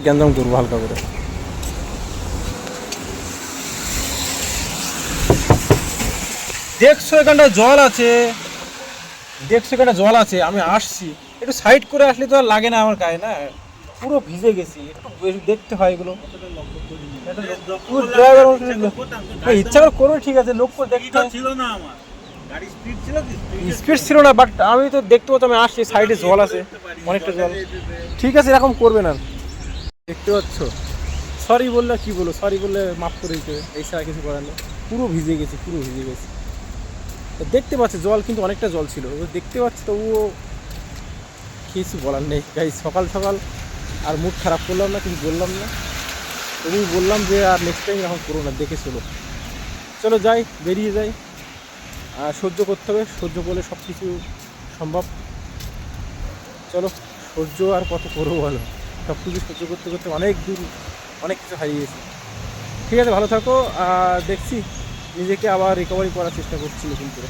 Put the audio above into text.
গ্যাঞ্জাম করবো হালকা করে। দেখছো এখানটা জল আছে, দেখছো এখানে জল আছে, আমি আসছি একটু সাইড করে আসলে তো আর লাগে না আমার গায়ে, না পুরো ভিজে গেছি, একটু দেখতে হয় এগুলো। ড্রাইভার ইচ্ছা করে করবে, ঠিক আছে, লক্ষ্য দেখতে ছিল না আমার, স্পিড ছিল না, বাট আমি তো দেখতে পাচ্ছি, আমি আসছি সাইডে জল আছে, অনেকটা জল। ঠিক আছে, এরকম করবে না, দেখতে পাচ্ছ। সরি বললে কি বলো, সরি বললে মাফ করে দিতে, এই ছাড়া কিছু করার নেই। পুরো ভিজে গেছি, পুরো ভিজে গেছি। দেখতে পাচ্ছি জল কিন্তু অনেকটা জল ছিল, দেখতে পাচ্ছি, তবুও কিছু বলার নেই গাই। সকাল সকাল আর মুড খারাপ করলাম না, কিছু বললাম না, তবু বললাম যে আর নেক্সট টাইম এরকম করো না, দেখে চলো। চলো যাই, বেরিয়ে যাই। আর সহ্য করতে হবে, সহ্য করলে সব কিছু সম্ভব। চলো, সহ্য আর কত করবো বলো, সব কিছু সহ্য করতে করতে অনেক দূর, অনেক কিছু হারিয়েছি। ঠিক আছে, ভালো থাকো। আর দেখছি নিজেকে আবার রিকভারি করার চেষ্টা করছি নতুন করে।